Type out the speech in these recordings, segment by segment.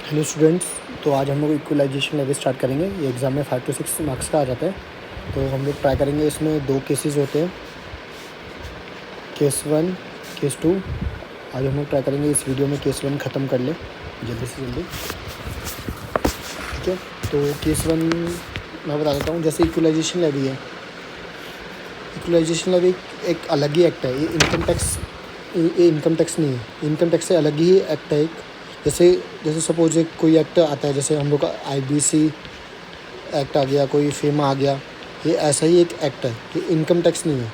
Hello students. तो आज हम लोग इक्वलाइजेशन लेवल स्टार्ट करेंगे। ये एग्ज़ाम में 5 to 6 मार्क्स का आ जाता है। तो हम लोग ट्राई करेंगे। इसमें 2 केसेस होते हैं, केस 1, केस 2। आज हम लोग ट्राई करेंगे इस वीडियो में केस 1 ख़त्म कर ले जल्दी से जल्दी, ठीक है। तो केस 1 मैं बता देता हूँ। जैसे इक्वलाइजेशन लेवी है, इक्वलाइजेशन लेवी एक अलग ही एक्ट है। ये इनकम टैक्स नहीं है। इनकम टैक्स से अलग ही एक्ट है एक। जैसे जैसे सपोज एक कोई एक्ट आता है, जैसे हम लोग का IBC एक्ट आ गया, कोई फेमा आ गया। ये ऐसा ही एक एक्ट है। ये इनकम टैक्स नहीं है।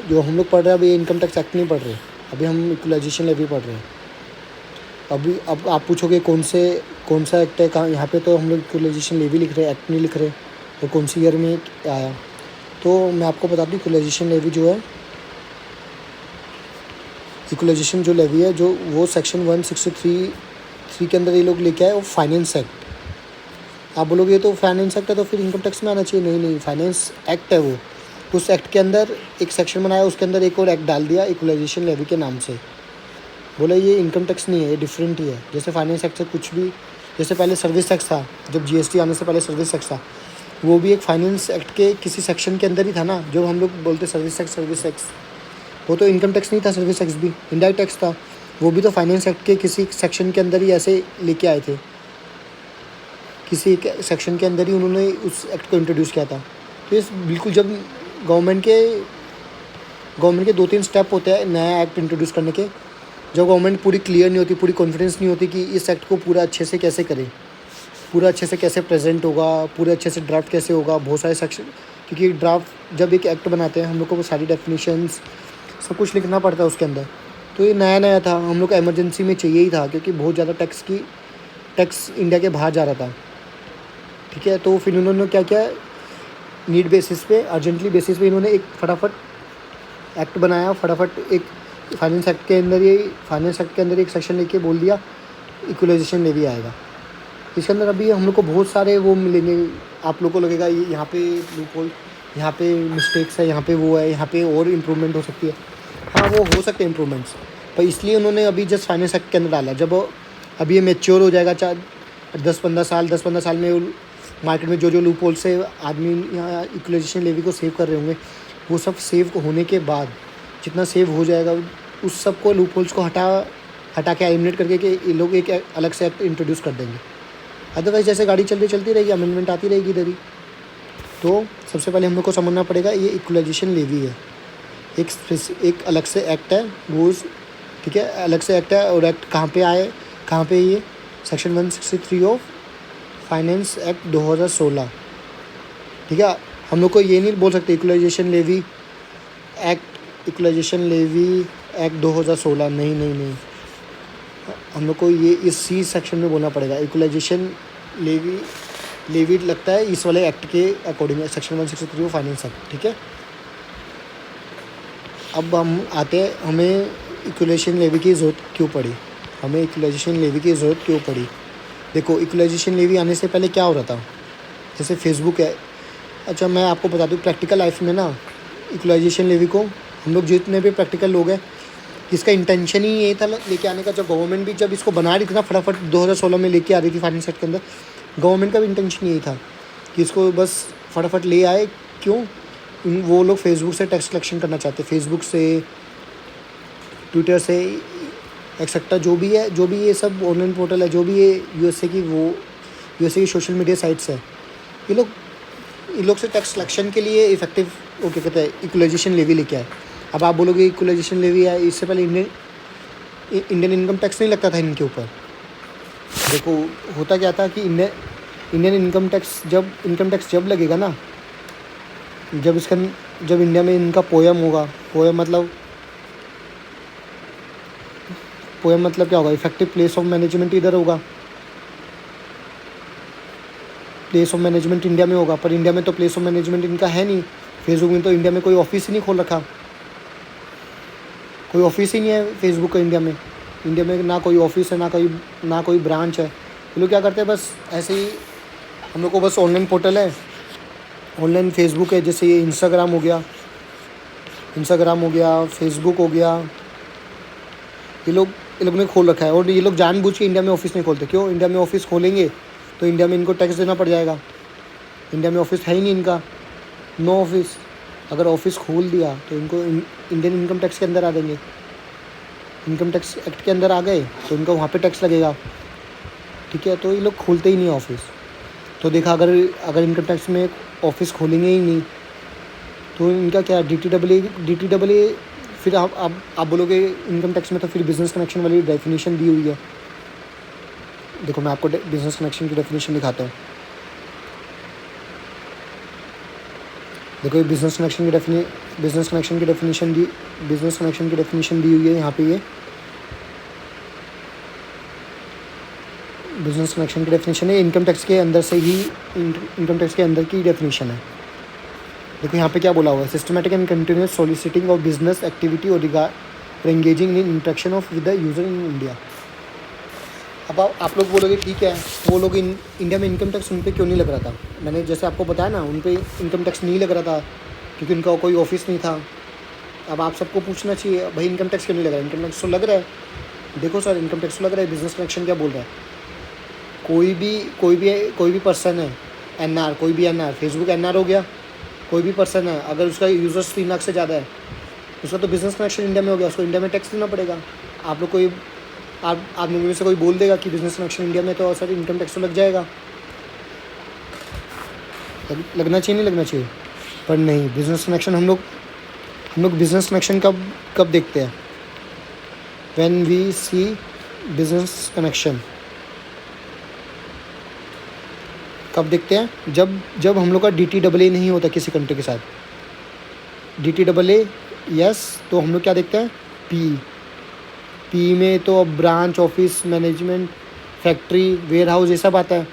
जो हम लोग पढ़ रहे हैं अभी, ये इनकम टैक्स एक्ट नहीं पढ़ रहे। अभी हम इक्वलाइजेशन लेवी पढ़ रहे हैं। अब आप पूछोगे कौन सा एक्ट है, कहाँ। यहाँ पे तो हम लोग इक्वलाइजेशन लेवी लिख रहे हैं, एक्ट नहीं लिख रहे। तो कौन सी ईयर में आया, तो मैं आपको बता दूँ। इक्वलाइजेशन लेवी जो है, इक्वलाइजेशन जो लेवी है, जो वो सेक्शन 163 के अंदर ये लोग लेके आए। वो फाइनेंस एक्ट। आप बोलोगे ये तो फाइनेंस एक्ट है, तो फिर इनकम टैक्स में आना चाहिए। नहीं, फाइनेंस एक्ट है वो। उस एक्ट के अंदर एक सेक्शन बनाया, उसके अंदर एक और एक्ट डाल दिया इक्वलाइजेशन लेवी के नाम से। बोले ये इनकम टैक्स नहीं है, ये डिफरेंट ही है। जैसे फाइनेंस एक्ट से कुछ भी, जैसे पहले सर्विस टैक्स था, जब GST आने से पहले सर्विस टैक्स था, वो भी एक फाइनेंस एक्ट के किसी सेक्शन के अंदर ही था ना। जो हम लोग बोलते सर्विस टैक्स, वो तो इनकम टैक्स नहीं था। सर्विस टैक्स भी इनडायरेक्ट टैक्स था। वो भी तो फाइनेंस एक्ट के किसी सेक्शन के अंदर ही ऐसे लेके आए थे। किसी एक सेक्शन के अंदर ही उन्होंने उस एक्ट को इंट्रोड्यूस किया था। तो इस बिल्कुल जब गवर्नमेंट के 2-3 स्टेप होते हैं नया एक्ट इंट्रोड्यूस करने के। जब गवर्नमेंट पूरी क्लियर नहीं होती, पूरी कॉन्फिडेंस नहीं होती कि इस एक्ट को पूरा अच्छे से कैसे करें, पूरा अच्छे से कैसे प्रेजेंट होगा, पूरे अच्छे से ड्राफ्ट कैसे होगा, बहुत सारे सेक्शन। क्योंकि ड्राफ्ट जब एक एक्ट बनाते हैं हम लोग को, वो सारी डेफिनेशंस सब कुछ लिखना पड़ता है उसके अंदर। तो ये नया था, हम लोग को एमरजेंसी में चाहिए ही था, क्योंकि बहुत ज़्यादा टैक्स इंडिया के बाहर जा रहा था, ठीक है। तो फिर उन्होंने क्या किया, नीड बेसिस पे, अर्जेंटली बेसिस पे इन्होंने एक फटाफट एक्ट बनाया। फटाफट एक फाइनेंस एक्ट के अंदर एक सेक्शन लेके बोल दिया इक्वलाइजेशन लेवी आएगा। इसके अंदर अभी हम लोग को बहुत सारे वो मिलेंगे। आप लोग को लगेगा ये यहाँ पे लूपहोल, यहाँ पे मिस्टेक्स है, यहाँ पे वो है, यहाँ पे और इम्प्रूवमेंट हो सकती है। हाँ, वो हो सकते हैं इम्प्रूवमेंट्स, पर इसलिए उन्होंने अभी जस्ट फाइनेंस एक्ट के अंदर डाला। जब अभी ये मैच्योर हो जाएगा, 10-15 साल में, मार्केट में जो लूपहोल से आदमी यहाँ इक्वलाइजेशन लेवी को सेव कर रहे होंगे, वो सब सेव होने के बाद जितना सेव हो जाएगा, उस सब को लूपहोल्स को हटा के एलिमिनेट करके कि ये लोग एक अलग से एक्ट इंट्रोड्यूस कर देंगे। अदरवाइज जैसे गाड़ी चलती रहेगी, अमेंडमेंट आती रहेगी इधर ही। तो सबसे पहले हम लोग को समझना पड़ेगा ये इक्वलाइजेशन लेवी है, एक अलग से एक्ट है वो, ठीक है। अलग से एक्ट है। और एक्ट कहाँ पे ये सेक्शन 163 ऑफ फाइनेंस एक्ट 2016, ठीक है। हम लोग को ये नहीं बोल सकते इक्वलाइजेशन लेवी एक्ट 2016, नहीं। हम लोग को ये इसी सेक्शन में बोलना पड़ेगा। इक्वलाइजेशन लेवी लगता है इस वाले एक्ट के अकॉर्डिंग, सेक्शन 163 फाइनेंस एक्ट, ठीक है। अब हम आते हैं, हमें इक्वलाइजेशन लेवी की ज़रूरत क्यों पड़ी। देखो, इक्वलाइजेशन लेवी आने से पहले क्या हो रहा था। जैसे फेसबुक है। अच्छा, मैं आपको बता दूँ, प्रैक्टिकल लाइफ में ना इक्वलाइजेशन लेवी को हम लोग जितने भी प्रैक्टिकल लोग हैं, इसका इंटेंशन ही यही था लेके आने का। जब गवर्नमेंट भी जब इसको बना रही थी ना, फटाफट 2016 में लेके आ रही थी फाइनेंस एक्ट के अंदर, गवर्नमेंट का भी इंटेंशन यही था कि इसको बस फटाफट ले आए। क्यों? वो लोग फेसबुक से टैक्स कलेक्शन करना चाहते, फेसबुक से, ट्विटर से, एक्सेट्रा जो भी ये सब ऑनलाइन पोर्टल है, जो भी ये यूएसए की सोशल मीडिया साइट्स है, ये लोग से टैक्स कलेक्शन के लिए इफेक्टिव वो क्या कहते हैं, इक्वलाइजेशन लेवी लेके आए। अब आप बोलोगे इक्वलाइजेशन लेवी है, इससे पहले इंडियन इनकम टैक्स नहीं लगता था इनके ऊपर। देखो, होता क्या था कि इंडियन इनकम टैक्स जब लगेगा ना, जब इंडिया में इनका पोयम होगा। पोयम मतलब क्या होगा, इफेक्टिव प्लेस ऑफ मैनेजमेंट इधर होगा, प्लेस ऑफ मैनेजमेंट इंडिया में होगा। पर इंडिया में तो प्लेस ऑफ मैनेजमेंट इनका है नहीं। फेसबुक में तो इंडिया में कोई ऑफिस ही नहीं खोल रखा, कोई ऑफिस ही नहीं है फेसबुक का इंडिया में ना कोई ऑफिस है, ना कोई ब्रांच है। ये लोग क्या करते हैं, बस ऐसे ही हम लोग को बस ऑनलाइन पोर्टल है, ऑनलाइन फेसबुक है। जैसे ये इंस्टाग्राम हो गया, फेसबुक हो गया। ये लोग ये लोग ने खोल रखा है, और ये लोग जानबूझ के इंडिया में ऑफिस नहीं खोलते। क्यों? इंडिया में ऑफिस खोलेंगे तो इंडिया में इनको टैक्स देना पड़ जाएगा। इंडिया में ऑफिस है ही नहीं इनका, नो ऑफिस। अगर ऑफिस खोल दिया तो इनको इंडियन इनकम टैक्स के अंदर आ जाएंगे, इनकम टैक्स एक्ट के अंदर आ गए तो इनको वहाँ पे टैक्स लगेगा। ठीक है, तो ये लोग खोलते ही नहीं ऑफिस। तो देखा, अगर इनकम टैक्स में ऑफिस खोलेंगे ही नहीं तो इनका क्या, DTAA। फिर आप बोलोगे इनकम टैक्स में तो फिर बिजनेस कनेक्शन वाली डेफिनेशन दी हुई है। देखो मैं आपको बिजनेस कनेक्शन की डेफिनेशन दिखाता हूँ। देखो ये बिजनेस कनेक्शन की डेफिनेशन दी हुई है यहाँ पे। ये बिजनेस कनेक्शन की डेफिनेशन है, इनकम टैक्स के अंदर से ही, इनकम टैक्स के अंदर की डेफिनेशन है। देखो यहाँ पे क्या बोला हुआ है, systematic and continuous soliciting of business activity और engaging in interaction of with the user in India. अब आप लोग बोलोगे ठीक है, वो लोग इंडिया में इनकम टैक्स उन पर क्यों नहीं लग रहा था। मैंने जैसे आपको बताया ना, उन पर इनकम टैक्स नहीं लग रहा था क्योंकि उनका कोई ऑफिस नहीं था। अब आप सबको पूछना चाहिए भाई इनकम टैक्स क्यों नहीं लग रहा है। इनकम टैक्स तो लग रहा है। देखो सर, इनकम टैक्स तो लग रहा है। बिजनेस कनेक्शन क्या बोल रहा है, कोई भी पर्सन है, NR, कोई भी NR, फेसबुक NR हो गया, कोई भी पर्सन है, अगर उसका यूज़र्स 3 लाख से ज़्यादा है, उसका तो बिज़नेस कनेक्शन इंडिया में हो गया, उसको इंडिया में टैक्स देना पड़ेगा। आप लोग आप लोगों में से कोई बोल देगा कि बिज़नेस कनेक्शन इंडिया में, तो सर इनकम टैक्स तो लग जाएगा। लगना चाहिए, नहीं लगना चाहिए? पर नहीं, बिज़नेस कनेक्शन हम लोग बिज़नेस कनेक्शन कब देखते हैं, when we see business connection कब देखते हैं, जब हम लोग का DTAA नहीं होता किसी कंट्री के साथ। DTAA यस, तो हम लोग क्या देखते हैं, पी में तो अब branch, office, management, factory, warehouse ये सब आता है।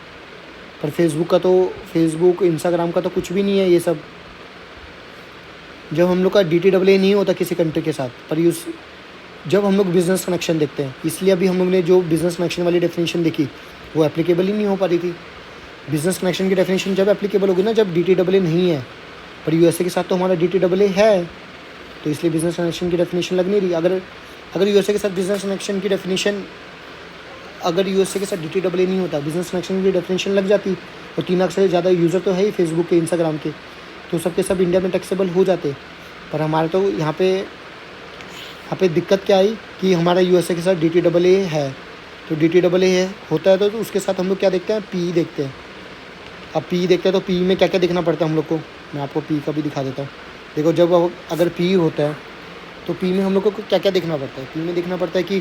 पर फेसबुक, इंस्टाग्राम का तो कुछ भी नहीं है ये सब। जब हम लोग का DTAA नहीं होता किसी कंट्री के साथ, पर जब हम लोग बिज़नेस कनेक्शन देखते हैं, इसलिए अभी हम लोग ने जो बिज़नेस कनेक्शन वाली डेफिनेशन देखी वो एप्लीकेबल ही नहीं हो पा रही थी। बिज़नेस कनेक्शन की डेफिनेशन जब एप्लीकेबल होगी ना, जब DTAA नहीं है। पर USA के साथ तो हमारा DTAA है, तो इसलिए बिज़नेस कनेक्शन की डेफिनेशन लग नहीं रही। अगर USA के साथ बिज़नेस कनेक्शन की डेफिनेशन, अगर USA के साथ DTAA नहीं होता, बिज़नेस कनेक्शन की डेफिनेशन लग जाती, और 3 लाख से ज़्यादा यूज़र तो है ही फेसबुक के, इंस्टाग्राम के, तो सबके सब इंडिया में टैक्सेबल हो जाते। पर हमारे तो यहाँ पे दिक्कत क्या आई कि हमारा USA के साथ DTAA है, तो DTAA होता है तो उसके साथ हम लोग क्या देखते हैं, PE देखते हैं। अब PE देखते हैं तो PE में क्या क्या देखना पड़ता है हम लोग को, मैं आपको PE का भी दिखा देता हूँ। देखो, अगर PE होता है तो PE में हम लोग को क्या क्या देखना पड़ता है। PE में देखना पड़ता है कि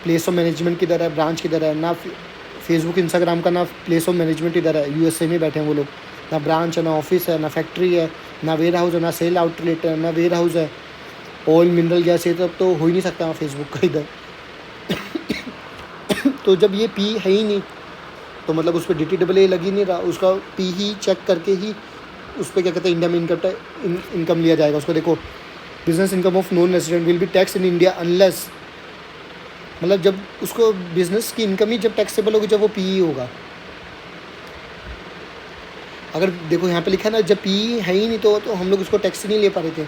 प्लेस ऑफ मैनेजमेंट किधर है, ब्रांच किधर है। ना फेसबुक, इंस्टाग्राम का ना प्लेस ऑफ मैनेजमेंट इधर है, USA में बैठे हैं वो लोग, ना ब्रांच है, ना ऑफिस है, ना फैक्ट्री है, ना वेयर हाउस है, ना सेल आउटलेट है, ना वेयर हाउस है। ऑयल, मिनरल गैस ये सब तो हो ही नहीं सकता फेसबुक का इधर। तो जब ये PE है ही नहीं, तो मतलब उस पर DTAA लग ही नहीं रहा, उसका PE ही चेक करके ही उस पर क्या कहते हैं, इंडिया में इनकम लिया जाएगा। उसको देखो, business income of non resident will be tax in India unless, मतलब जब उसको बिजनेस की इनकम ही जब टैक्सेबल होगी जब वो PE होगा। अगर देखो यहाँ पे लिखा है ना, जब PE है ही नहीं तो हम लोग उसको टैक्स नहीं ले पा रहे थे।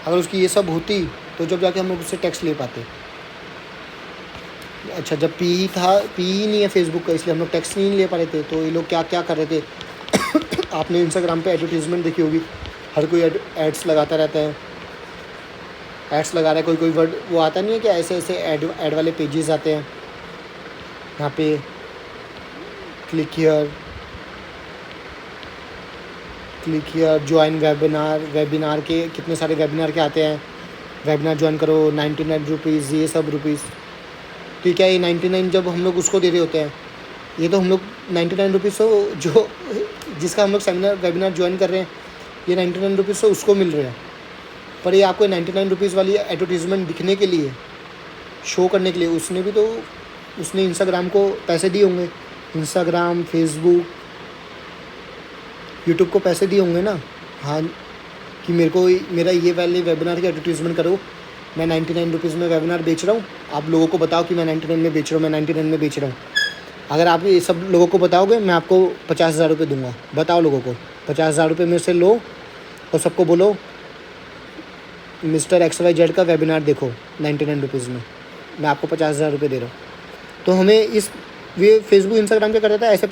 अगर उसकी ये सब होती तो जब जाके हम लोग उससे टैक्स ले पाते। अच्छा, जब PE नहीं है फेसबुक का, इसलिए हम लोग टैक्स नहीं ले पा रहे थे। तो ये लोग क्या क्या कर रहे थे आपने इंस्टाग्राम पे एडवर्टीजमेंट देखी होगी, हर कोई एड्स लगाता रहता है, एड्स लगा रहा है। कोई वर्ड वो आता नहीं है कि ऐसे ऐसे ऐड वाले पेजेस आते हैं, यहाँ पे क्लिक हियर ज्वाइन वेबिनार के कितने सारे वेबिनार के आते हैं, वेबिनार ज्वाइन करो 99 रुपीज़, ये सब रुपीज़। ठीक है, ये 99 जब हम लोग उसको दे रहे होते हैं, ये तो हम लोग 99 रुपीज़ तो जो जिसका हम लोग सेमिनार वेबिनार ज्वाइन कर रहे हैं, ये 99 रुपीज़ तो उसको मिल रहे हैं। पर ये आपको 99 रुपीज़ वाली एडवर्टीज़मेंट दिखने के लिए, शो करने के लिए, उसने इंस्टाग्राम को पैसे दिए होंगे, इंस्टाग्राम, फेसबुक, यूट्यूब को पैसे दिए होंगे ना, हाँ, कि मेरा ये वाले वेबिनार की एडवर्टीज़मेंट करो, मैं 99 रुपीज़ में वेबिनार बेच रहा हूँ, आप लोगों को बताओ कि मैं 99 में बेच रहा हूँ। अगर आप ये सब लोगों को बताओगे, मैं आपको 50,000 रुपये दूँगा। बताओ लोगों को, 50,000 रुपये में से लो और सबको बोलो मिस्टर XYZ का वेबिनार देखो 99 रुपीज़ में। मैं आपको 50,000 रुपये दे रहा हूँ। तो हमें ये फेसबुक इंस्टाग्राम क्या करता था, ऐसे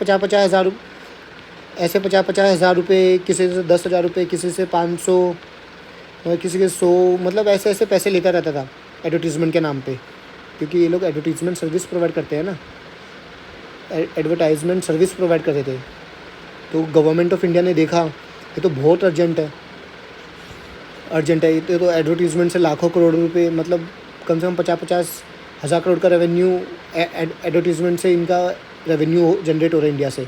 50,000 रुपये, किसी से 10,000 रुपये, किसी से 500 और किसी के 100, मतलब ऐसे ऐसे पैसे लेता रहता था एडवर्टीज़मेंट के नाम पे, क्योंकि ये लोग एडवर्टीज़मेंट सर्विस प्रोवाइड करते हैं ना, एडवर्टाइजमेंट सर्विस प्रोवाइड करते थे। तो गवर्नमेंट ऑफ इंडिया ने देखा ये तो बहुत अर्जेंट है, ये तो एडवर्टीज़मेंट से लाखों करोड़ रुपए, मतलब कम से कम 50,000 करोड़ का रेवेन्यू एडवर्टीज़मेंट से इनका रेवेन्यू जनरेट हो रहा है इंडिया से,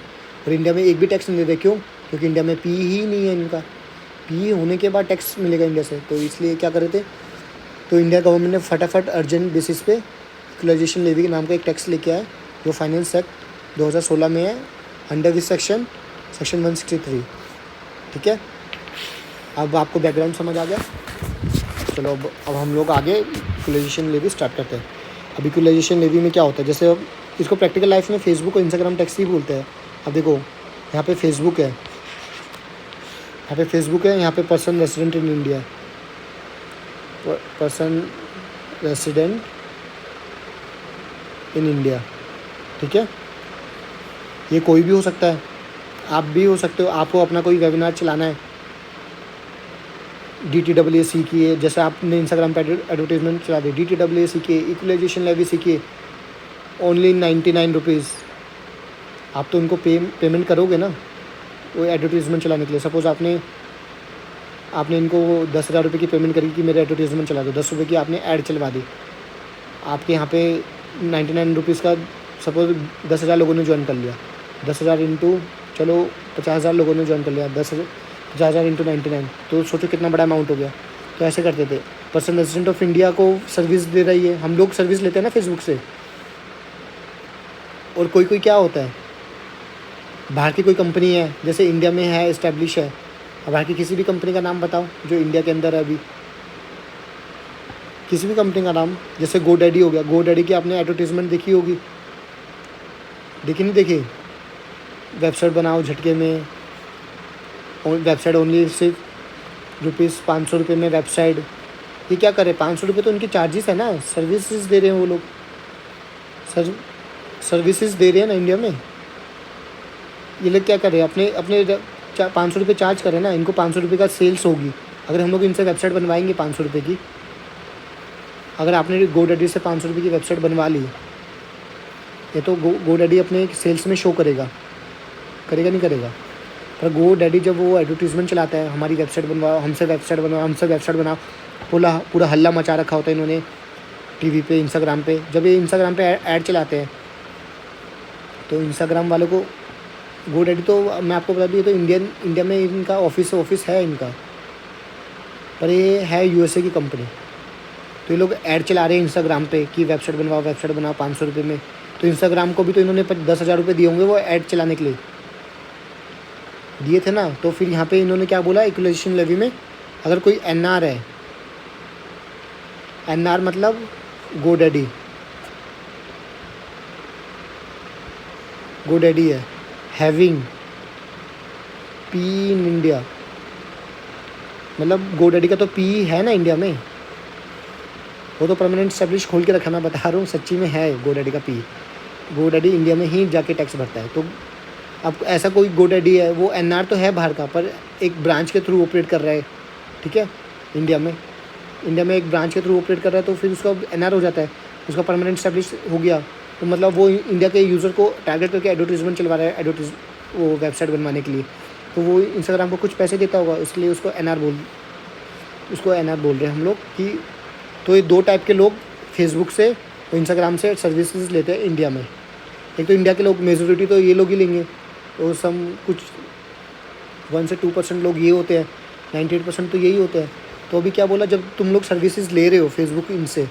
और इंडिया में एक भी टैक्स नहीं दे रहे। क्यों? क्योंकि इंडिया में पी ही नहीं है इनका, पी होने के बाद टैक्स मिलेगा इंडिया से, तो इसलिए क्या कर रहे थे, तो इंडिया गवर्नमेंट ने फटाफट अर्जेंट बेसिस पे इक्वलाइजेशन लेवी के नाम का एक टैक्स लेके आया, जो फाइनेंस एक्ट 2016 में है, अंडर दिस सेक्शन 163। ठीक है, अब आपको बैकग्राउंड समझ आ गया। चलो अब हम लोग आगे इक्वलाइजेशन लेवी स्टार्ट करते हैं। अब इक्वलाइजेशन लेवी में क्या होता है, जैसे अब इसको प्रैक्टिकल लाइफ में फेसबुक और इंस्टाग्राम टैक्स ही बोलते हैं। अब देखो यहाँ पे फेसबुक है, यहाँ पे person resident in India, person resident in India. ठीक है, ये कोई भी हो सकता है, आप भी हो सकते हो। आपको अपना कोई वेबिनार चलाना है, DTAA सीखिए, जैसे आपने इंस्टाग्राम पे एडवर्टीजमेंट चला दी, DTAA सीखिए, इक्वलाइजेशन लेवी सीखिए, ओनली 99 रुपीज़। आप तो उनको पेमेंट करोगे ना वो एडवर्टीजमेंट चलाने के लिए। सपोज़ आपने इनको 10,000 रुपये की पेमेंट करी कि मेरा एडवर्टीजमेंट चला दो, 10 रुपये की आपने ऐड चलवा दी, आपके यहाँ पे 99 रुपीज़ का, सपोज 10,000 लोगों ने ज्वाइन कर लिया, 10,000 इंटू, चलो 50,000 लोगों ने ज्वाइन कर लिया, 50,000 इंटू 99, तो सोचो कितना बड़ा अमाउंट हो गया। तो ऐसे करते थे। पर्सन रेजिडेंट ऑफ इंडिया को सर्विस दे रही है, हम लोग सर्विस लेते हैं ना फेसबुक से। और कोई क्या होता है, बाहर की कोई कंपनी है, जैसे इंडिया में है इस्टेब्लिश है, अब बाहर की किसी भी कंपनी का नाम बताओ जो इंडिया के अंदर है अभी, किसी भी कंपनी का नाम। जैसे GoDaddy हो गया, GoDaddy की आपने एडवर्टीजमेंट देखी होगी, देखी नहीं देखी? वेबसाइट बनाओ झटके में, वेबसाइट ओनली सिर्फ ₹500 में वेबसाइट। ये क्या करे, 500 रुपये तो उनकी चार्जेस है ना, सर्विसेज दे रहे हैं वो लोग, सर्विसेज दे रहे हैं ना इंडिया में। ये लोग क्या कर रहे हैं, अपने 500 रुपये चार्ज करें ना, इनको 500 रुपये का सेल्स होगी। अगर हम लोग इनसे वेबसाइट बनवाएंगे 500 रुपये की, अगर आपने GoDaddy से 500 रुपये की वेबसाइट बनवा ली, ये तो GoDaddy अपने सेल्स में शो करेगा नहीं करेगा। पर GoDaddy जब वो एडवर्टीजमेंट चलाता है, हमारी वेबसाइट बनवाओ, हमसे वेबसाइट बनाओ, पूरा हल्ला मचा रखा होता है इन्होंने टीवी पे, इंस्टाग्राम पे। जब ये इंस्टाग्राम पे ऐड चलाते हैं तो इंस्टाग्राम वालों को GoDaddy, तो मैं आपको बता दूँ, ये तो इंडिया में इनका ऑफिस है इनका, पर ये है USA की कंपनी। तो ये लोग ऐड चला रहे हैं इंस्टाग्राम पे कि वेबसाइट बनवाओ 500 रुपये में। तो इंस्टाग्राम को भी तो इन्होंने 10,000 रुपये दिए होंगे वो ऐड चलाने के लिए, दिए थे ना। तो फिर यहाँ पे इन्होंने क्या बोला, इक्वलाइजेशन लेवी में अगर कोई NR है, NR मतलब GoDaddy है, हैविंग P इन इंडिया, मतलब GoDaddy का तो P है ना इंडिया में, वो तो परमानेंट स्टैब्लिश खोल के रखा, मैं बता रहा हूँ, सच्ची में है GoDaddy का P। GoDaddy इंडिया में ही जाके टैक्स भरता है। तो अब ऐसा कोई GoDaddy है, वो NR तो है बाहर का, पर एक ब्रांच के थ्रू ऑपरेट कर रहा है। ठीक है, इंडिया में एक ब्रांच के थ्रू ऑपरेट कर रहा है, तो फिर उसका NR हो जाता है, उसका परमानेंट स्टैब्लिश हो गया। तो मतलब वो इंडिया के यूज़र को टारगेट करके एडवर्टीजमेंट चलवा रहा है, वो वेबसाइट बनवाने के लिए। तो वो इंस्टाग्राम को कुछ पैसे देता होगा, इसलिए उसको NR बोल रहे हैं हम लोग कि। तो ये दो टाइप के लोग फेसबुक से और इंस्टाग्राम से सर्विसेज लेते हैं इंडिया में। एक तो इंडिया के लोग, मेजोरिटी तो ये लोग ही लेंगे, तो कुछ 1 से 2% लोग ये होते हैं, 98% तो यही होते हैं। तो अभी क्या बोला, जब तुम लोग सर्विसेज ले रहे हो फेसबुक इनसे,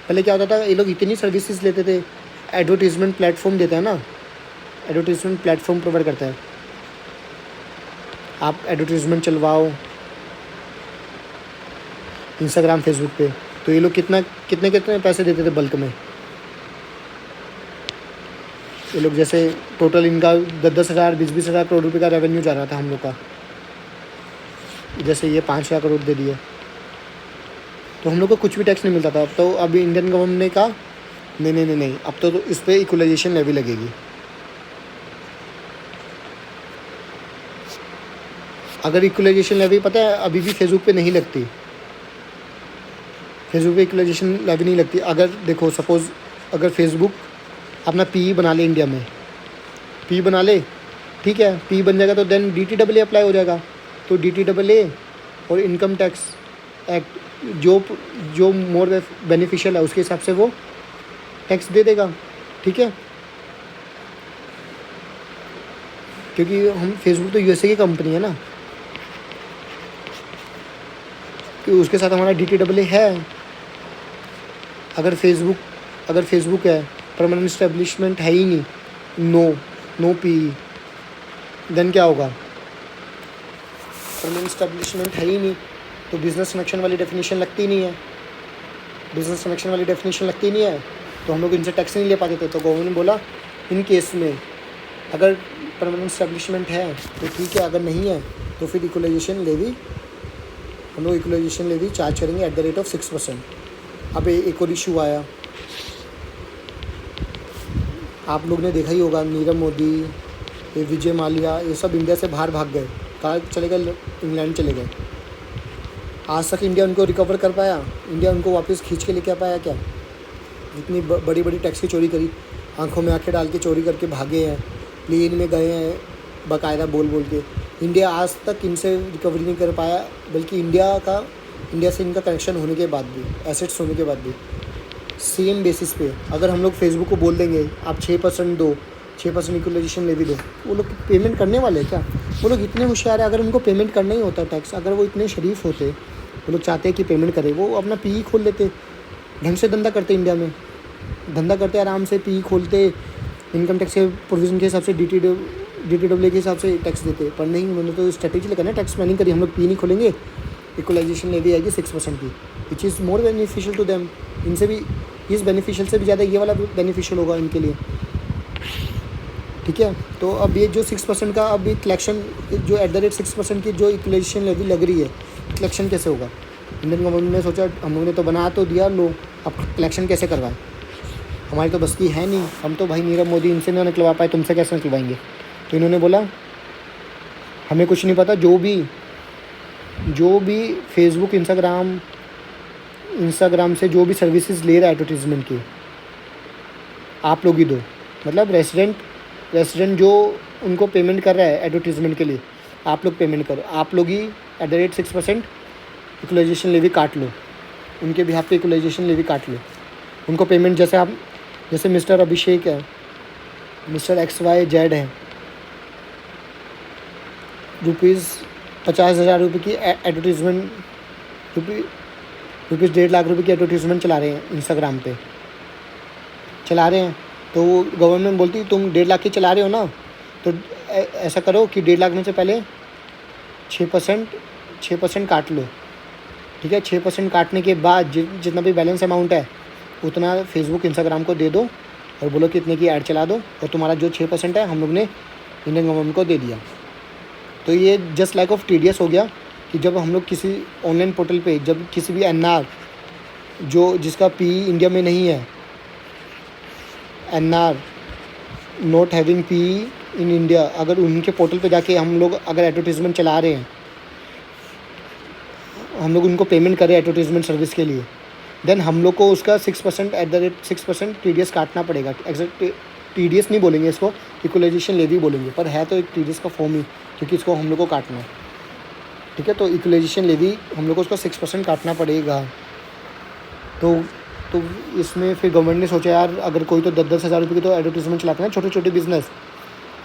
पहले क्या होता था, ये लोग इतनी सर्विसेज लेते थे, एडवर्टीजमेंट प्लेटफॉर्म देता है ना, एडवर्टीजमेंट प्लेटफॉर्म प्रोवाइड करता है, आप एडवर्टीजमेंट चलवाओ इंस्टाग्राम फेसबुक पे, तो ये लोग कितने पैसे देते थे बल्क में। ये लोग जैसे टोटल इनका 10,000 20,000 करोड़ रुपए का रेवेन्यू जा रहा था हम लोग का, जैसे ये 5,000 करोड़ दे दिए, तो हम लोग को कुछ भी टैक्स नहीं मिलता था। तो अभी इंडियन गवर्नमेंट ने कहा नहीं नहीं नहीं नहीं, अब तो इस पर इक्वलाइजेशन लेवी लगेगी। अगर इक्वलाइजेशन लेवी पता है अभी भी फेसबुक पे नहीं लगती, फेसबुक पे इक्वलाइजेशन लेवी नहीं लगती। अगर देखो सपोज़ अगर फेसबुक अपना पी बना ले, इंडिया में पी बना ले, ठीक है, पी बन जाएगा तो देन DTAA अप्लाई हो जाएगा। तो DTAA और इनकम टैक्स एक्ट जो जो मोर बेनिफिशियल है उसके हिसाब से वो टैक्स दे देगा, ठीक है। क्योंकि हम फेसबुक तो USA की कंपनी है ना, कि उसके साथ हमारा DTAA है। अगर फेसबुक है, परमानेंट इस्टेब्लिशमेंट है ही नहीं, नो पी, देन क्या होगा? परमानेंट इस्टेब्लिशमेंट है ही नहीं तो बिज़नेस कनेक्शन वाली डेफिनेशन लगती नहीं है। बिज़नेस कनेक्शन वाली डेफिनेशन लगती नहीं है तो हम लोग इनसे टैक्स नहीं ले पाते थे। तो गवर्नमेंट ने बोला इन केस में अगर परमानेंट इस्टेब्लिशमेंट है तो ठीक है, अगर नहीं है तो फिर इक्वलाइजेशन लेवी हम लोग इक्वलाइजेशन लेवी चार्ज करेंगे एट द रेट ऑफ 6%। अब एक और इशू आया, आप लोग ने देखा ही होगा, नीरव मोदी, ये विजय माल्या, ये सब इंडिया से बाहर भाग गए। कहाँ चले गए? इंग्लैंड चले गए। आज तक इंडिया उनको रिकवर कर पाया? इंडिया उनको वापस खींच के लेके आ पाया क्या? इतनी बड़ी बड़ी टैक्स की चोरी करी, आंखों में आंखें डाल के चोरी करके भागे हैं, प्लेन में गए हैं बाकायदा बोल के। इंडिया आज तक इनसे रिकवरी नहीं कर पाया, बल्कि इंडिया से इनका कनेक्शन होने के बाद भी, एसेट्स होने के बाद भी सेम बेसिस पे अगर हम लोग फेसबुक को बोल देंगे आप 6% दो, 6% इक्वलाइजेशन लेवी दो, वो लोग पेमेंट करने वाले हैं क्या? वो लोग इतने होशियार है, अगर उनको पेमेंट करना ही होता टैक्स, अगर वो इतने शरीफ होते, वो लोग चाहते हैं कि पेमेंट करें, वो अपना पी खोल लेते, ढंग से धंधा करते, इंडिया में धंधा करते, आराम से पी खोलते, इनकम टैक्स के प्रोविज़न के हिसाब से DTAA के हिसाब से टैक्स देते। पर नहीं, उन्होंने तो स्ट्रेटेजी लगाना, टैक्स प्लानिंग करी, हम लोग पी नहीं खोलेंगे, इक्वलाइजेशन लेवी आएगी 6% की, which is more beneficial to them. इनसे भी, इस बेनिफिशियल से भी ज़्यादा ये वाला बेनिफिशियल होगा इनके लिए, ठीक है। तो अब ये जो 6% का अब कलेक्शन जो एट द रेट 6% की जो इक्वलाइजेशन लेवी लग रही है, कलेक्शन कैसे होगा? इंडियन गवर्नमेंट ने सोचा हम लोगों ने तो बना तो दिया, लो अब कलेक्शन कैसे करवाएं? हमारी तो बस की है नहीं, हम तो भाई नीरव मोदी इनसे नहीं निकलवा पाए, तुमसे कैसे निकलवाएंगे? तो इन्होंने बोला हमें कुछ नहीं पता, जो भी फेसबुक इंस्टाग्राम से जो भी सर्विसेज ले रहा है एडवर्टीज़मेंट की, आप लोग ही दो। मतलब रेसिडेंट जो उनको पेमेंट कर रहा है एडवर्टीज़मेंट के लिए, आप लोग पेमेंट करो, आप लोग ही at the rate 6% equalisation levy काट लो, उनके बिहाफ पे इक्वलाइजेशन लेवी काट लो। उनको पेमेंट जैसे मिस्टर अभिषेक है, मिस्टर XYZ है, ₹50,000 की एडवर्टीज़मेंट, रुपीज़ 1.5 लाख रुपए की एडवर्टीज़मेंट चला रहे हैं इंस्टाग्राम पे, चला रहे हैं। तो गवर्नमेंट बोलती तुम 1.5 लाख की चला रहे हो ना, तो ऐसा करो कि 1.5 लाख में से पहले 6% काट लो, ठीक है। 6% काटने के बाद जितना भी बैलेंस अमाउंट है उतना फेसबुक इंस्टाग्राम को दे दो और बोलो कि इतने की ऐड चला दो, और तुम्हारा जो 6% है हम लोग ने इंडियन गवर्नमेंट को दे दिया। तो ये जस्ट लाइक ऑफ TDS हो गया कि जब हम लोग किसी ऑनलाइन पोर्टल पे, जब किसी भी NR जिसका पी इंडिया में नहीं है, NR not having P in India, अगर उनके पोर्टल पे जाके हम लोग अगर एडवर्टीज़मेंट चला रहे हैं, हम लोग उनको पेमेंट करें एडवर्टीज़मेंट सर्विस के लिए, देन हम लोग को उसका 6% एट द रेट 6% TDS काटना पड़ेगा। एग्जैक्ट TDS नहीं बोलेंगे इसको, इक्वलाइजेशन लेवी बोलेंगे, पर है तो एक TDS का फॉर्म ही, क्योंकि इसको हम लोग को काटना है, ठीक है। तो इक्वलाइजेशन लेवी हम लोग को उसका 6% काटना पड़ेगा। तो इसमें फिर गवर्नमेंट ने सोचा यार अगर कोई तो 10-10 हज़ार रुपये की तो एडवर्टीज़मेंट चलाते हैं ना, छोटे बिज़नेस,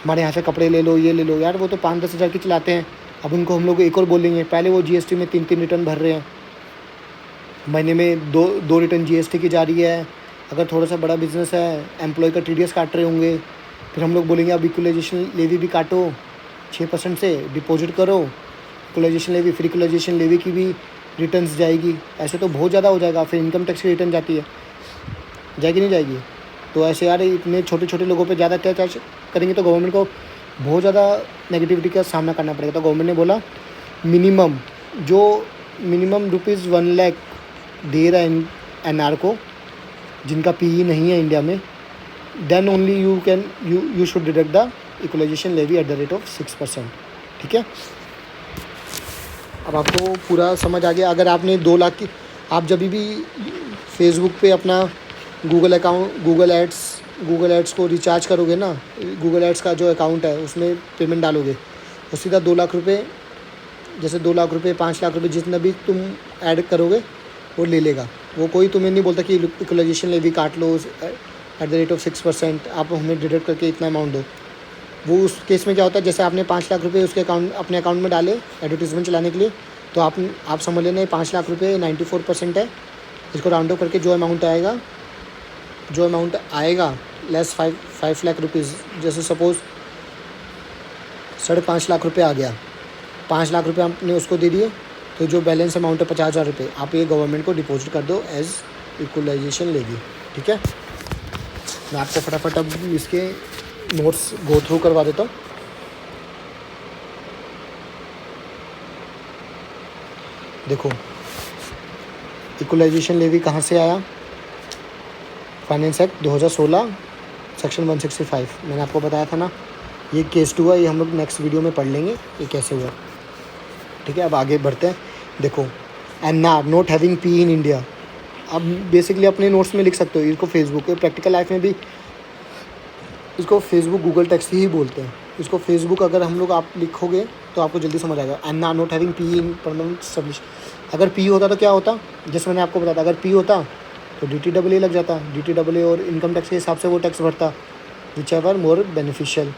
हमारे यहाँ से कपड़े ले लो, ये ले लो यार, वो तो 5-10 हज़ार की चलाते हैं। अब उनको हम लोग एक और बोलेंगे, पहले वो GST में 3 रिटर्न भर रहे हैं, महीने में दो रिटर्न GST की जा रही है। अगर थोड़ा सा बड़ा बिजनेस है, एम्प्लॉय का TDS काट रहे होंगे, फिर हम लोग बोलेंगे अब इक्वलाइजेशन लेवी भी काटो, 6% से डिपॉजिट करो इक्वलाइजेशन लेवी, फिर इक्वलाइजेशन लेवी की भी रिटर्न्स जाएगी, ऐसे तो बहुत ज़्यादा हो जाएगा। फिर इनकम टैक्स की रिटर्न जाती है, जाएगी नहीं जाएगी? तो ऐसे यार इतने छोटे लोगों पे ज़्यादा अत्याचार करेंगे तो गवर्नमेंट को बहुत ज़्यादा नेगेटिविटी का सामना करना पड़ेगा। तो गवर्नमेंट ने बोला मिनिमम ₹1 लाख दे रहा है NR को, जिनका पीई नहीं है इंडिया में, then only you should deduct the equalisation levy at the rate of 6%। ठीक है, अब आपको पूरा समझ आ गया। अगर आपने 2 लाख की, आप जब भी फेसबुक पे अपना गूगल एड्स को रिचार्ज करोगे ना, गूगल एड्स का जो अकाउंट है उसमें पेमेंट डालोगे, तो सीधा 2 लाख रुपये, जैसे 2 लाख रुपये 5 लाख रुपये जितना भी तुम ऐड करोगे वो ले लेगा। वो कोई तुम्हें नहीं बोलता कि इक्वलाइजेशन लेवी काट लो एट द रेट ऑफ 6%, आप हमें डिडक्ट करके इतना अमाउंट दो। वो उस केस में क्या होता है, जैसे आपने 5 लाख रुपये उसके अपने अकाउंट में डाले एडवर्टीजमेंट चलाने के लिए, तो आप समझ लेना 5 लाख रुपये 94% है। इसको राउंड अप करके जो अमाउंट आएगा लेस 5 लाख रुपीज़, जैसे सपोज़ 5.5 लाख रुपये आ गया, 5 लाख रुपये आपने उसको दे दिए, तो जो बैलेंस अमाउंट है 50,000 रुपये आप ये गवर्नमेंट को डिपॉजिट कर दो एज इक्वलाइजेशन लेवी। ठीक है, मैं आपको फटाफट अब इसके नोट्स गो थ्रू करवा देता हूँ। देखो, इक्वलाइजेशन लेवी कहाँ से आया, फाइनेंस एक्ट 2016 सेक्शन 165। मैंने आपको बताया था ना, ये केस 2 है, ये हम लोग नेक्स्ट वीडियो में पढ़ लेंगे ये कैसे हुआ। ठीक है, अब आगे बढ़ते हैं। देखो, NR not having P in India, अब बेसिकली अपने नोट्स में लिख सकते हो इसको। फेसबुक के प्रैक्टिकल लाइफ में भी इसको फेसबुक गूगल टैक्सी ही बोलते हैं। इसको फेसबुक अगर हम लोग आप लिखोगे तो आपको जल्दी समझ आएगा। NR not having P in permanent submission, अगर पी होता तो क्या होता, जैसे मैंने आपको बताया था, अगर पी होता तो DTAA लग जाता, DTAA और इनकम टैक्स के हिसाब से वो टैक्स भरता, विच एवर मोर बेनिफिशियल।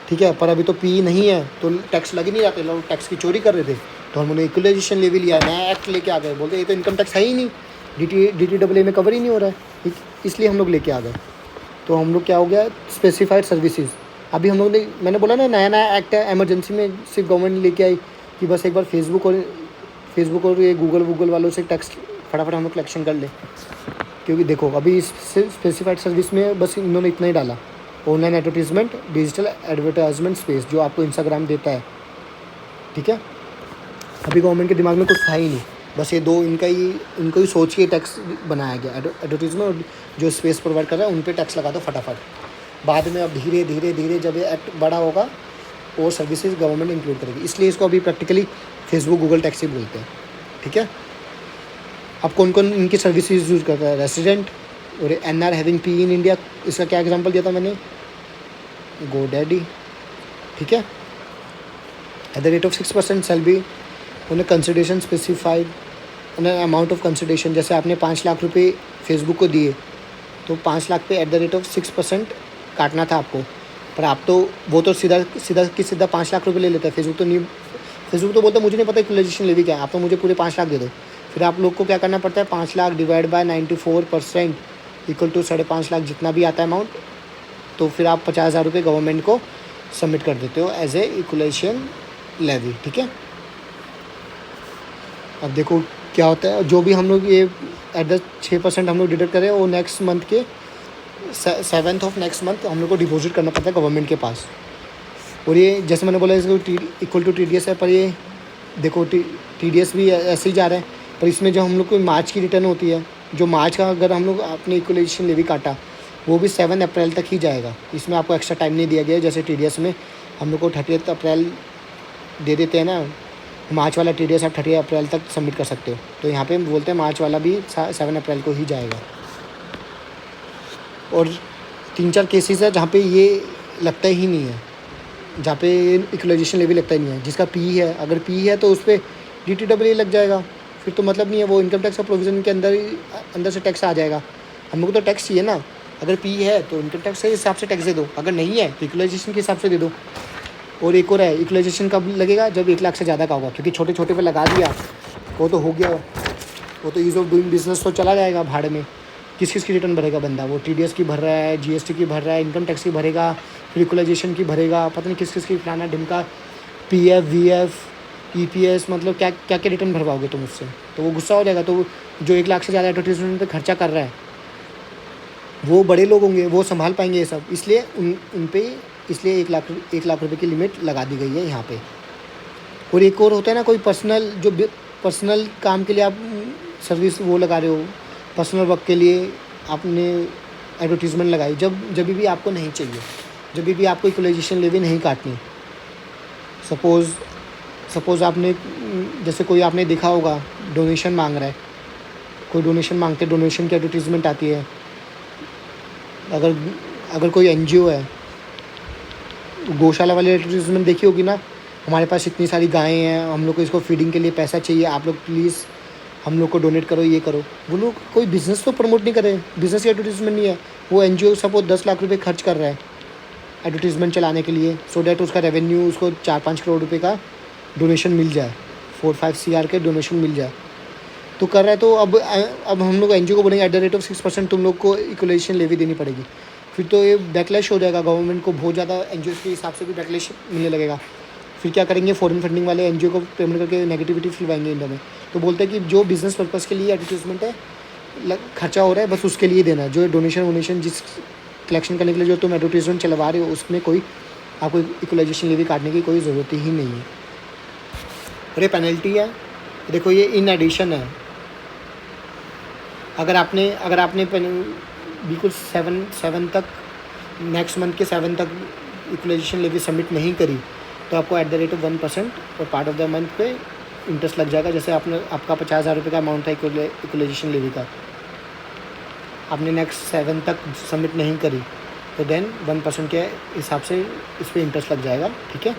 ठीक है, पर अभी तो पी नहीं है तो टैक्स लग ही नहीं जाते, लोग टैक्स की चोरी कर रहे थे, तो हम लोगों ने इक्वलाइजेशन लेवी लिया, नया एक्ट लेके आ गए, बोलते ये तो इनकम टैक्स है ही नहीं, DTAA में कवर ही नहीं हो रहा है, इसलिए हम लोग लेके आ गए। तो हम लोग क्या हो गया, स्पेसिफाइड सर्विसेज। अभी हम लोग ने, मैंने बोला ना नया एक्ट है, एमरजेंसी में सिर्फ गवर्नमेंट लेके आई कि बस एक बार फेसबुक और ये गूगल वालों से टैक्स फटाफट हम लोग कलेक्शन कर ले। क्योंकि देखो, अभी इस स्पेसिफाइड सर्विस में बस इन्होंने इतना ही डाला, online advertisement, digital advertisement space, जो आपको इंस्टाग्राम देता है। ठीक है, अभी गवर्नमेंट के दिमाग में कुछ था ही नहीं, बस ये दो इनको ही सोच के टैक्स बनाया गया, एडवर्टीजमेंट और जो स्पेस प्रोवाइड कर रहा है उन पे टैक्स लगा दो फटाफट। बाद में अब धीरे धीरे जब ये एक्ट बड़ा होगा और सर्विसेज गवर्नमेंट इंक्लूड करेगी, इसलिए इसको अभी प्रैक्टिकली फेसबुक गूगल टैक्सी बोलते हैं। ठीक है, अब कौन कौन इनकी सर्विसेज यूज़ करता है, रेसिडेंट और NR having P in India, इसका क्या एग्जांपल दिया था मैंने, GoDaddy। ठीक है, at the rate of 6% shall be उन्हें कंसिडरेशन स्पेसिफाइड उन्हें अमाउंट ऑफ कंसिडरेशन, जैसे आपने 5 लाख रुपये फेसबुक को दिए तो 5 लाख पे एट द रेट ऑफ 6% काटना था आपको, पर आप तो वो तो सीधा 5 लाख रुपये ले लेता है। फेसबुक तो बोलता है मुझे नहीं पता इक्वलाइजेशन लेवी क्या है, आप तो मुझे पूरे 5 लाख दे दो। फिर आप लोग को क्या करना पड़ता है, 5 lakh divide by 94% equal to 5.5 lakh, जितना भी आता है अमाउंट, तो फिर आप 50,000 रुपये गवर्नमेंट को सबमिट कर देते हो एज ए इक्वलाइजेशन लेवी। ठीक है, अब देखो क्या होता है, जो भी हम लोग ये एट द 6% हम लोग डिडक्ट करें, वो नेक्स्ट मंथ के 7th ऑफ नेक्स्ट मंथ हम लोग को डिपॉजिट करना पड़ता है गवर्नमेंट के पास। और ये जैसे मैंने बोला इसको इक्वल टू TDS है, पर ये देखो TDS भी ऐसे ही जा रहा है, पर इसमें जो हम लोग को मार्च की रिटर्न होती है, जो मार्च का अगर हम लोग अपने इक्वलाइजेशन लेवी काटा वो भी 7 अप्रैल तक ही जाएगा, इसमें आपको एक्स्ट्रा टाइम नहीं दिया गया है। जैसे TDS में हम लोग को 30 अप्रैल दे देते हैं ना, मार्च वाला TDS आप 30 अप्रैल तक सबमिट कर सकते हो, तो यहाँ पे बोलते हैं मार्च वाला भी 7 अप्रैल को ही जाएगा। और 3-4 केसेस है जहाँ पे ये लगता ही नहीं है, जहाँ पे इक्वलाइजेशन लेवी लगता ही नहीं है। जिसका पी है, अगर पी है तो उस पर DTAA लग जाएगा, फिर तो मतलब नहीं है, वो इनकम टैक्स का प्रोविज़न के अंदर से टैक्स आ जाएगा। हम लोग को तो टैक्स चाहिए ना, अगर पी है तो इनकम टैक्स के हिसाब से टैक्स दे दो, अगर नहीं है तो इक्वलाइजेशन के हिसाब से दे दो। और एक और है, इक्वलाइजेशन कब लगेगा, जब 1 लाख से ज़्यादा का होगा, क्योंकि छोटे छोटे पे लगा दिया वो तो हो गया, वो तो ईज़ ऑफ डूइंग बिजनेस तो चला जाएगा भाड़ में। किस की रिटर्न भरेगा बंदा, वो TDS की भर रहा है, GST की भर रहा है, इनकम टैक्स की भरेगा, फिर इक्वलाइजेशन की भरेगा, पता नहीं किस की फलाना ढिमका, PF VF EPS, मतलब क्या क्या रिटर्न भरवाओगे तुम उससे, तो वो गुस्सा हो जाएगा। तो जो 1 लाख से ज़्यादा एडवर्टीजमेंट पे खर्चा कर रहा है वो बड़े लोग होंगे, वो संभाल पाएंगे ये सब, इसलिए उन पे इसलिए 1 लाख रुपए की लिमिट लगा दी गई है यहाँ पे। और एक और होता है ना, कोई पर्सनल काम के लिए आप सर्विस वो लगा रहे हो, पर्सनल वर्क के लिए आपने एडवर्टीज़मेंट लगाई, जब भी आपको नहीं चाहिए, जब भी आपको इक्वलाइजेशन लेवी नहीं काटनी। सपोज़ आपने जैसे कोई आपने देखा होगा डोनेशन मांग रहा है, कोई डोनेशन मांगते, डोनेशन की एडवर्टीज़मेंट आती है। अगर कोई एनजीओ है, गौशाला वाली एडवर्टीज़मेंट देखी होगी ना, हमारे पास इतनी सारी गायें हैं, हम लोग को इसको फीडिंग के लिए पैसा चाहिए, आप लोग प्लीज़ हम लोग को डोनेट करो, ये करो। वो लोग कोई बिज़नेस तो प्रमोट नहीं कर रहे, बिज़नेस की एडवर्टीज़मेंट नहीं है। वो एनजीओ सपोज 10 लाख रुपए खर्च कर रहा है एडवर्टीज़मेंट चलाने के लिए, सो डैट उसका रेवेन्यू उसको 4-5 करोड़ रुपए का डोनेशन मिल जाए, 4-5 CR के डोनेशन मिल जाए, तो कर रहा है। तो अब हम लोग एनजीओ को बोलेंगे @6% तुम लोग को इक्वलाइजेशन लेवी देनी पड़ेगी, फिर तो ये बैकलैश हो जाएगा, गवर्नमेंट को बहुत ज़्यादा एनजीओ के हिसाब से भी बैकलैश मिलने लगेगा। फिर क्या करेंगे, फॉरेन फंडिंग वाले एनजीओ को पेमेंट करके नेगेटिविटी फैलाएंगे इंडिया में। तो बोलते हैं कि जो बिज़नेस पर्पज़ के लिए एडवर्टीजमेंट है खर्चा हो रहा है, बस उसके लिए देना है। जो डोनेशन वोनेशन जिस कलेक्शन करने के लिए जो तुम एडवर्टीजमेंट चलवा रहे हो, उसमें कोई आपको इक्वलाइजेशन लेवी काटने की कोई ज़रूरत ही नहीं है। और ये पेनल्टी है, देखो ये इन एडिशन है। अगर आपने बिल्कुल 7 तक, नेक्स्ट मंथ के 7 तक इक्वलाइजेशन लेवी सबमिट नहीं करी, तो आपको @1% और पार्ट ऑफ द मंथ पे इंटरेस्ट लग जाएगा। जैसे आपका 50,000 रुपये का अमाउंट था इक्वलाइजेशन लेवी का, आपने नेक्स्ट 7 तक सबमिट नहीं करी, तो देन 1% के हिसाब से इस पर इंटरेस्ट लग जाएगा। ठीक है,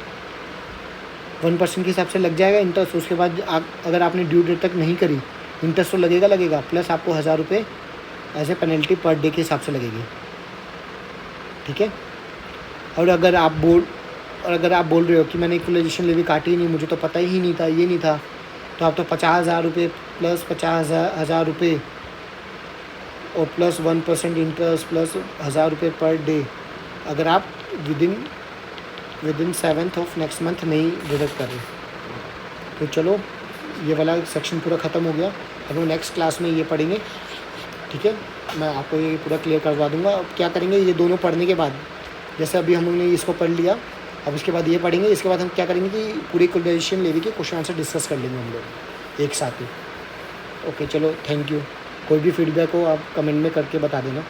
1% के हिसाब से लग जाएगा इंटरेस्ट। उसके बाद अगर आपने ड्यू डेट तक नहीं करी, इंटरेस्ट तो लगेगा, प्लस आपको 1,000 रुपये as a penalty per day के हिसाब से लगेगी। ठीक है, और अगर आप बोल रहे हो कि मैंने इक्वलाइजेशन लेवी काटी ही नहीं, मुझे तो पता ही नहीं था, ये नहीं था, तो आप तो 50,000 रुपये प्लस 50,000 रुपये और प्लस 1% इंटरेस्ट प्लस 1,000 रुपये पर डे, अगर आप within 7th of next month नहीं डिडक्ट कर रहे। तो चलो, ये वाला सेक्शन पूरा ख़त्म हो गया। अब हम नेक्स्ट क्लास में ये पढ़ेंगे। ठीक है, मैं आपको ये पूरा क्लियर करवा दूंगा। अब क्या करेंगे, ये दोनों पढ़ने के बाद, जैसे अभी हम लोगों ने इसको पढ़ लिया, अब इसके बाद ये पढ़ेंगे। इसके बाद हम क्या करेंगे कि पूरी इक्वलाइजेशन लेवी के क्वेश्चन आंसर डिस्कस कर लेंगे हम लोग एक साथ ही। ओके, चलो, थैंक यू। कोई भी फीडबैक हो आप कमेंट में करके बता देना।